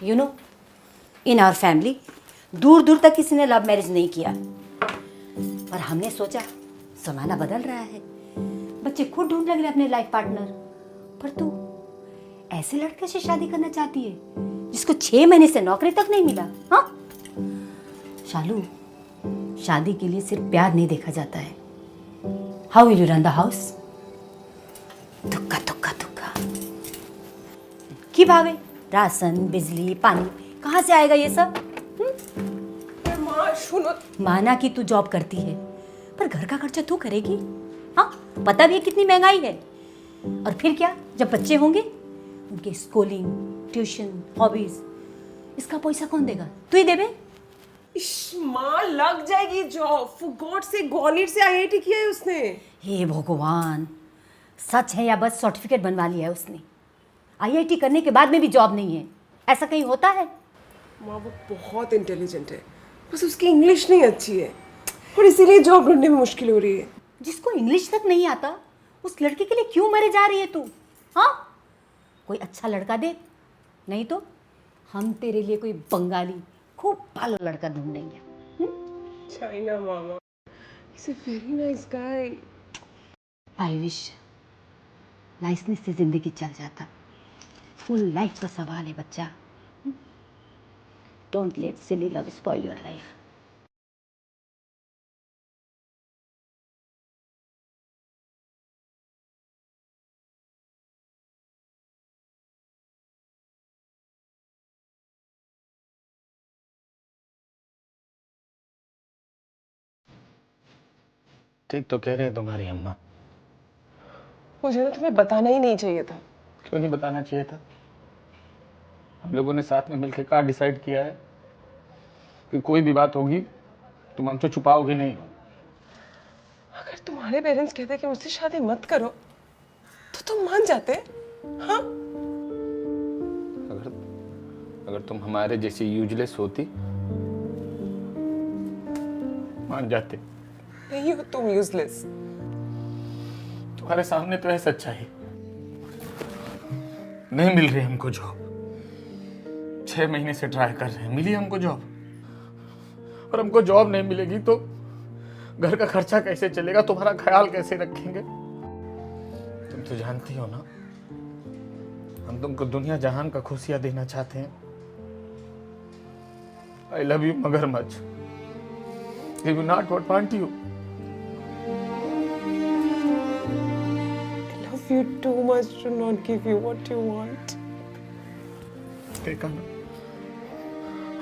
You know, in our family दूर दूर तक किसी ने लव मैरिज नहीं किया, पर हमने सोचा जमाना बदल रहा है, बच्चे खुद ढूंढ लग रहे अपने लाइफ पार्टनर। पर तू ऐसे लड़के से शादी करना चाहती है जिसको 6 महीने से नौकरी तक नहीं मिला? हाँ शालू, शादी के लिए सिर्फ प्यार नहीं देखा जाता है। How will you run the house? तुक्का तुक्का तुक्का की भावे, राशन बिजली पानी कहाँ से आएगा ये सब? माँ सुनो, माना कि तू जॉब करती है, पर घर का खर्चा तू करेगी? हाँ, पता भी है कितनी महंगाई है। और फिर क्या, जब बच्चे होंगे उनके स्कूलिंग, ट्यूशन, हॉबीज, इसका पैसा कौन देगा? तू ही देबे? माँ लग जाएगी जॉब। फॉर गॉड से ग्वालियर से आईआईटी किया है उसने। हे भगवान, सच है या बस सर्टिफिकेट बनवा लिया है उसने? आईआईटी करने के बाद में भी जॉब नहीं है, ऐसा कहीं होता है? माँ वो बहुत इंटेलिजेंट है, बस उसकी इंग्लिश नहीं अच्छी है और इसीलिए जॉब ढूंढने में मुश्किल हो रही है। जिसको इंग्लिश तक नहीं आता उस लड़के के लिए क्यों मरे जा रही है तू? हाँ, कोई अच्छा लड़का दे, नहीं तो हम तेरे लिए कोई बंगाली खूब भालो लड़का ढूंढेंगे। China mama, is a very nice guy. I wish niceness से जिंदगी चल जाता। फुल लाइफ का सवाल है बच्चा। Don't let silly love spoil your life. ठीक तो कह रहे हैं तुम्हारी अम्मा। मुझे ना तुम्हें बताना ही नहीं चाहिए था। क्यों नहीं बताना चाहिए था? हम लोगों ने साथ में मिलकर क्या डिसाइड किया है कि कोई भी बात होगी तुम हमसे छुपाओगे नहीं। अगर तुम्हारे पेरेंट्स कहते कि मुझसे शादी मत करो तो तुम मान जाते? हाँ, अगर अगर तुम हमारे जैसी यूजलेस होती मान जाते। नहीं हो तुम यूजलेस। तुम्हारे सामने तो है सच्चाई। नहीं मिल रही हमको जॉब, 6 महीने से ट्राई कर रहे हैं, मिली हमको जॉब। और हमको जॉब नहीं मिलेगी तो घर का खर्चा कैसे चलेगा, तुम्हारा ख्याल कैसे रखेंगे? तुम तो जानती हो ना, हम तुमको दुनिया जहान का खुशियां देना चाहते हैं। आई लव यू मगरमच्छ, give not what want you. I love you too much to not give you what you want. देखा ना,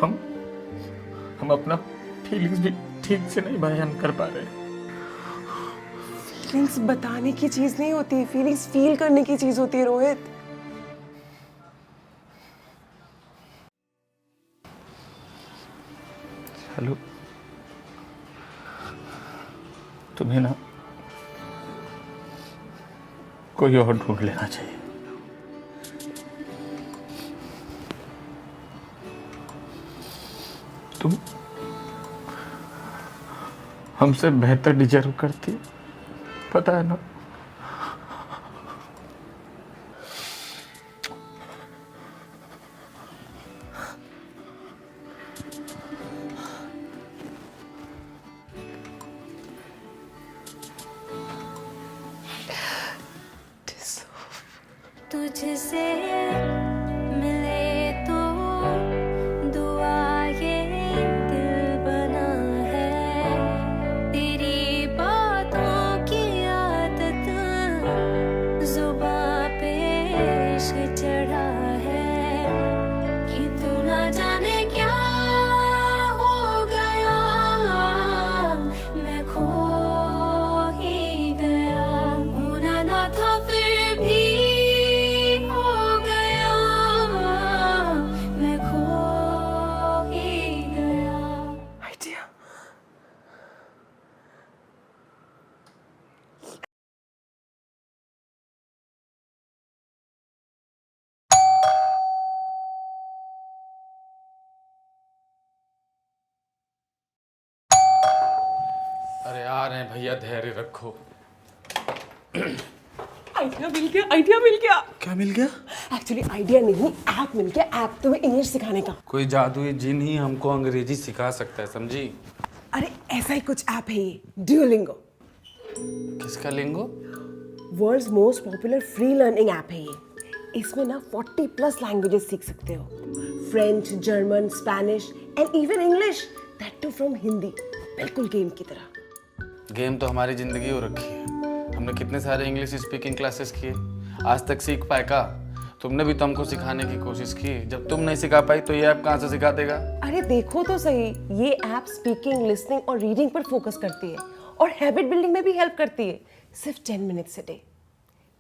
हम अपना फीलिंग्स भी ठीक से नहीं बयान कर पा रहे। फीलिंग्स बताने की चीज नहीं होती, फीलिंग्स फील करने की चीज होती है रोहित। हेलो, तुम्हें ना कोई और ढूंढ लेना चाहिए। तुम हमसे बेहतर डिजर्व करती, पता है ना। तुझसे मिले तो दुआ ये दिल बना है, तेरी बातों की आदत जुबां पे इश्क चढ़ा है कि तू ना जाने क्या हो गया, मैं खो ही गया, होना ना था फिर भी आइडिया। अरे आ रहे हैं भैया, धैर्य रखो। आइडिया मिल गया, आइडिया मिल गया। क्या मिल गया? एक्चुअली आइडिया नहीं, ऐप मिल गया, ऐप तुम्हें इंग्लिश सिखाने का। कोई जादुई जिन ही हमको अंग्रेजी सिखा सकता है, समझी? अरे ऐसा ही कुछ ऐप है ये, ड्यूलिंगो। किसका lingo? World's most popular free learning app है ये। इसमें ना 40+ लैंग्वेजेस सीख सकते हो, French, German, Spanish and even English, that too from Hindi, बिल्कुल गेम की तरह। गेम तो हमारी जिंदगी हो रखी है। हमने कितने सारे इंग्लिश स्पीकिंग क्लासेस किए, आज तक सीख पाए का? तुमने भी तो हमको सिखाने की कोशिश की। जब तुम नहीं सिखा पाई तो ये ऐप कहाँ से सिखा देगा? अरे देखो तो सही, ये ऐप स्पीकिंग, लिसनिंग और रीडिंग पर फोकस करती है और हैबिट बिल्डिंग में भी हेल्प करती है, सिर्फ 10 मिनट्स अ डे।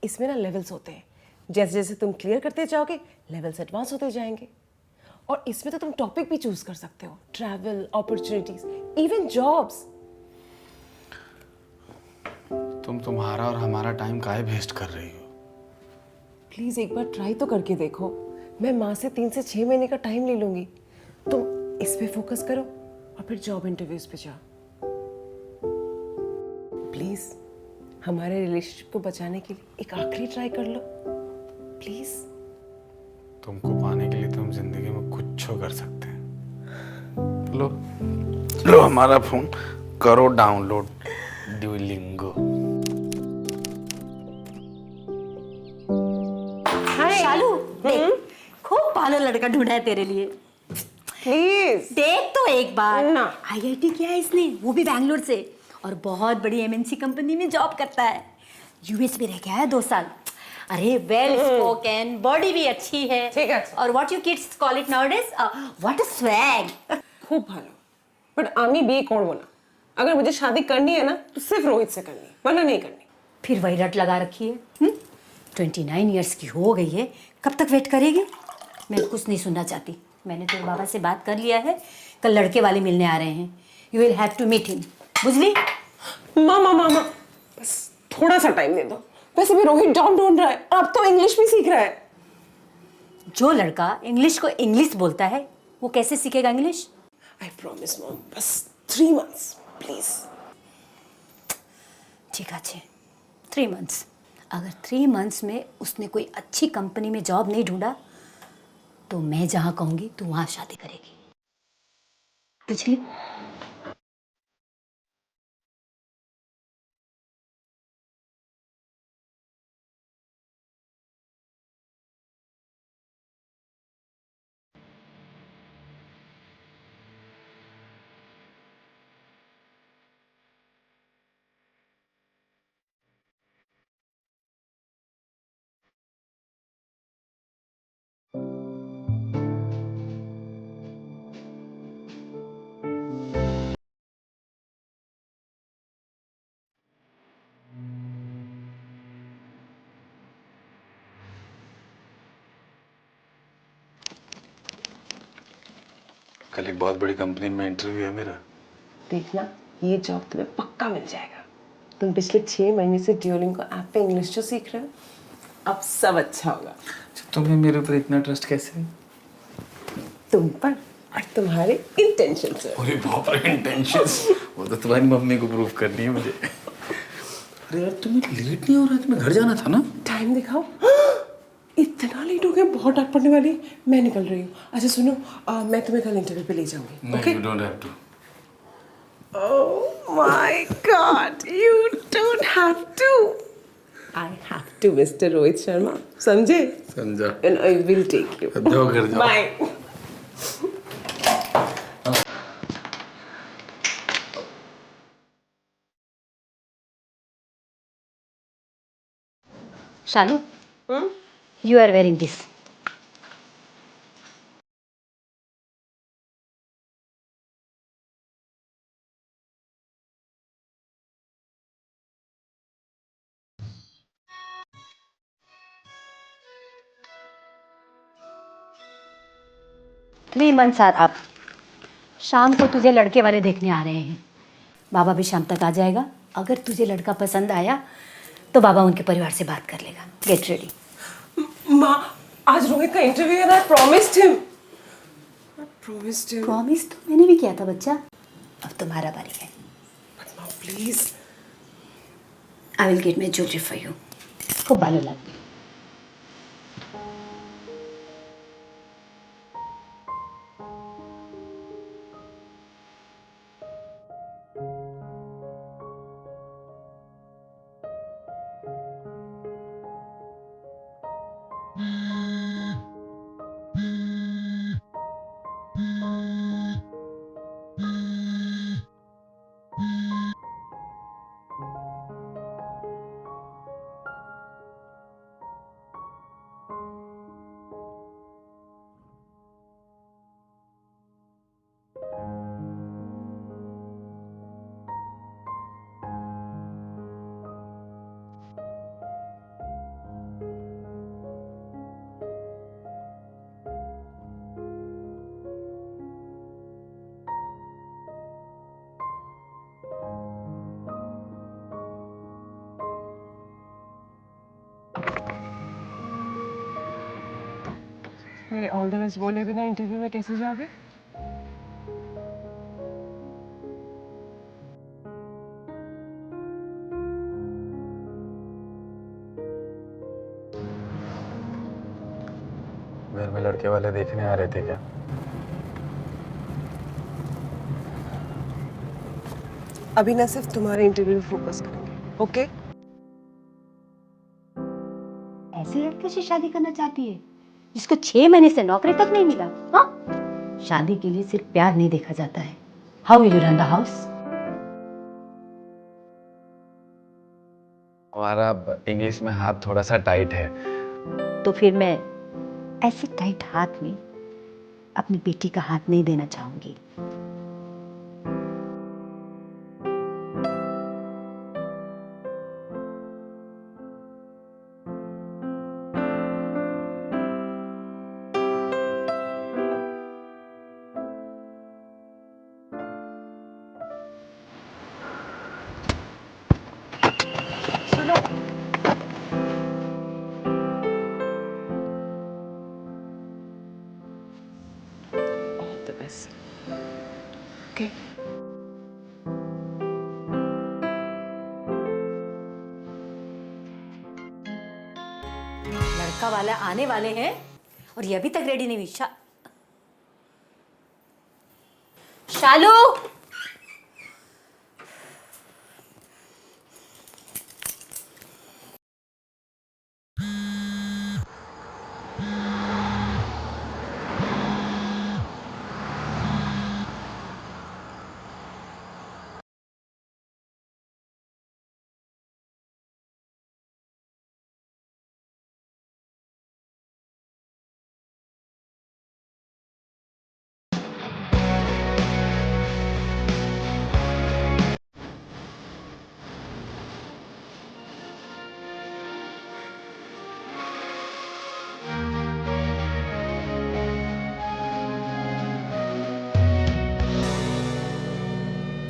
इसमें ना लेवल्स होते हैं, जैसे जैसे तुम क्लियर करते जाओगे लेवल्स एडवांस होते जाएंगे। और इसमें तो तुम टॉपिक भी चूज कर सकते हो, ट्रैवल, अपॉर्चुनिटीज, इवन जॉब्स। तुम तुम्हारा और हमारा टाइम काहे वेस्ट कर रही हो? प्लीज एक बार ट्राई तो करके देखो। मैं माँ से 3 से 6 महीने का टाइम ले लूंगी, तुम इस पे फोकस करो और फिर जॉब इंटरव्यूज पे जाओ। प्लीज हमारे रिलेशनशिप को बचाने के लिए एक आखिरी ट्राई कर लो, प्लीज। तुमको पाने के लिए तो हम जिंदगी में कुछ कर सकते हैं। लो लो हमारा फोन, करो डाउनलोड ड्यूलिंगो। शालू देख, खूब पालो लड़का ढूंढा है तेरे लिए। प्लीज देख तो एक बार ना। आईआईटी किया है इसने, वो भी बैंगलोर से, और बहुत बड़ी एमएनसी कंपनी में जॉब करता है। यूएस में रह गया है 2 साल। अरे वेल स्पोकन, बॉडी भी अच्छी है। ठीक है। और what you kids call it nowadays, what a swag. खूब भालो, बट आमी भी कौन बोला? अगर मुझे शादी करनी है ना तो सिर्फ रोहित से करनी है, वरना नहीं करनी। फिर वही रट लगा रखी है। 29 इयर्स की हो गई है, कब तक वेट करेगी? मैं कुछ नहीं सुनना चाहती। मैंने तेरे बाबा से बात कर लिया है, कल लड़के वाले मिलने आ रहे हैं। You will have to meet him, बुझली? मामा बस थोड़ा सा टाइम दे दो। वैसे भी रोहित जॉब ढूंढ रहा है, अब तो इंग्लिश भी सीख रहा है। जो लड़का इंग्लिश को इंग्लिश बोलता है वो कैसे सीखेगा इंग्लिश? आई प्रॉमिस मॉम, बस 3 months प्लीज। ठीक है, 3 months। अगर 3 months में उसने कोई अच्छी कंपनी में जॉब नहीं ढूंढा तो मैं जहाँ कहूँगी तू वहाँ शादी करेगी, बुझली? कल एक बहुत बड़ी कंपनी में इंटरव्यू है मेरा। देखना, ये जॉब तुम्हें पक्का मिल जाएगा। तुम पिछले 6 महीने से ड्यूलिंगो ऐप पे इंग्लिश जो सीख रहे हो, अब सब अच्छा होगा। तुम्हें मेरे ऊपर इतना ट्रस्ट कैसे? तुम पर और तुम्हारे इंटेंशन से। अरे बाप रे, इंटेंशंस! वो तो तुम्हारी मम्मी को प्रूव करनी है मुझे। अरे यार तुम्हें लेट नहीं हो रहा? तुम्हें घर जाना था ना? टाइम दिखाओ। इतना लेट हो गया, बहुत डांट पड़ने वाली। मैं निकल रही हूँ। अच्छा सुनो, मैं तुम्हें कल इंटरव्यू पे ले जाऊंगी। नहीं, you don't have to. Oh my God, you don't have to. I have to, Mr. Rohit Sharma. समझे? समझा। And I will take you. जाओ घर जाओ। Bye. Shalu, you are wearing this. Three months are up. शाम को तुझे लड़के वाले देखने आ रहे हैं। बाबा भी शाम तक आ जाएगा। अगर तुझे लड़का पसंद आया तो बाबा उनके परिवार से बात कर लेगा। Get ready. माँ, आज रोहित का इंटरव्यू है ना, I promised him. प्रॉमिस तो मैंने भी किया था बच्चा, अब तुम्हारा बारी है। But माँ, please. I will get my jewelry for you. खूब भालो लागবে। ऑल द बेस्ट बोले बिना इंटरव्यू में कैसे जाओगे? घर में लड़के वाले देखने आ रहे थे क्या? अभी ना सिर्फ तुम्हारे इंटरव्यू पे फोकस करेंगे, ओके? ऐसे लड़के से शादी करना चाहती है जिसको 6 महीने से नौकरी तक नहीं मिला? हाँ, शादी के लिए सिर्फ प्यार नहीं देखा जाता है। How will you run the house? हमारा इंग्लिश में हाथ थोड़ा सा टाइट है। तो फिर मैं ऐसे टाइट हाथ में अपनी बेटी का हाथ नहीं देना चाहूंगी। सुनो, ऑल द बेस्ट, ओके? लड़का वाला आने वाले हैं और ये अभी तक रेडी नहीं हुई। शालू,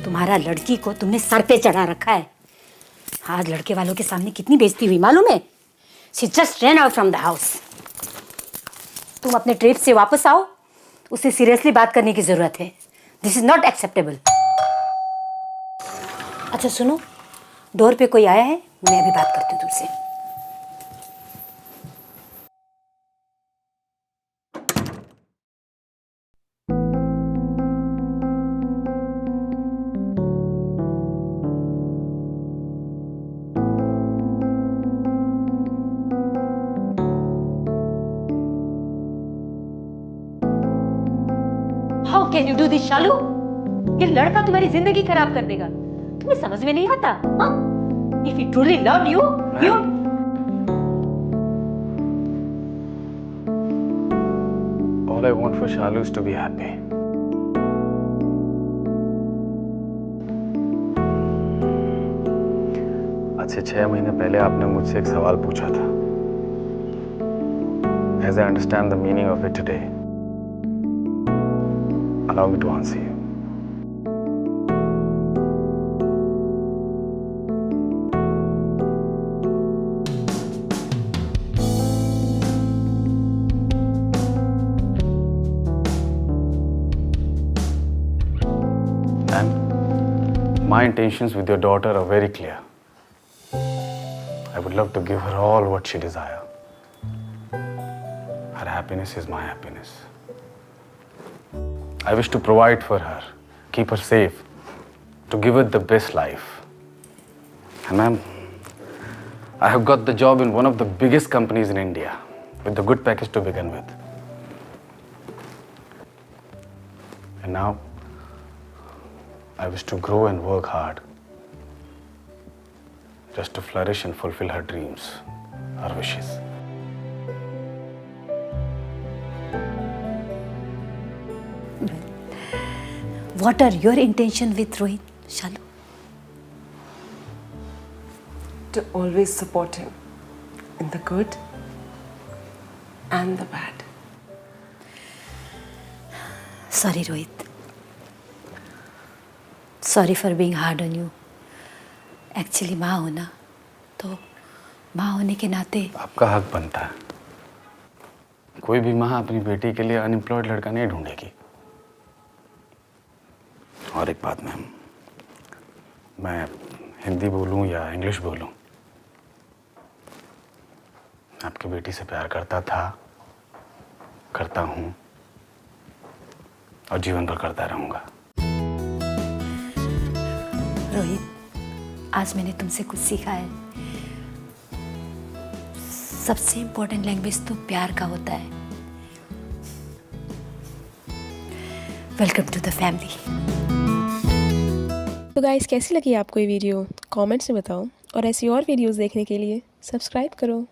तुम्हारा लड़की को तुमने सर पे चढ़ा रखा है। आज लड़के वालों के सामने कितनी बेइज्जती हुई मालूम है? She just run out from the house. तुम अपने ट्रिप से वापस आओ, उससे सीरियसली बात करने की जरूरत है। This is not acceptable. अच्छा सुनो, डोर पे कोई आया है, मैं अभी बात करती हूँ तुमसे। How can you do this Shalu? ये लड़का तुम्हारी जिंदगी खराब कर देगा। तुम्हें समझ में नहीं आता? If he truly love you, you All I want for Shalu is to be happy. आज से 6 महीने पहले आपने मुझसे एक सवाल पूछा था। As I understand the meaning of it today, allow me to answer you. And my intentions with your daughter are very clear. I would love to give her all what she desires. Her happiness is my happiness. I wish to provide for her, keep her safe, to give her the best life. And ma'am, I have got the job in one of the biggest companies in India, with a good package to begin with. And now, I wish to grow and work hard, just to flourish and fulfill her dreams, her wishes. What are your intention with Rohit, Shalu? To always support him in the good and the bad. Sorry, Rohit. Sorry for being hard on you. Actually, माँ हो ना, तो माँ होने के नाते आपका हक बनता है। कोई भी माँ अपनी बेटी के लिए अनएम्प्लॉयड लड़का नहीं ढूंढेगी। और एक बात मैम, मैं हिंदी बोलूं या इंग्लिश बोलूं, आपकी बेटी से प्यार करता था, करता हूं और जीवन भर करता रहूंगा। रोहित, आज मैंने तुमसे कुछ सीखा है। सबसे इम्पोर्टेंट लैंग्वेज तो प्यार का होता है। Welcome to the family. तो गाइस, कैसी लगी आपको ये वीडियो? कमेंट्स में बताओ और ऐसी और वीडियोस देखने के लिए सब्सक्राइब करो।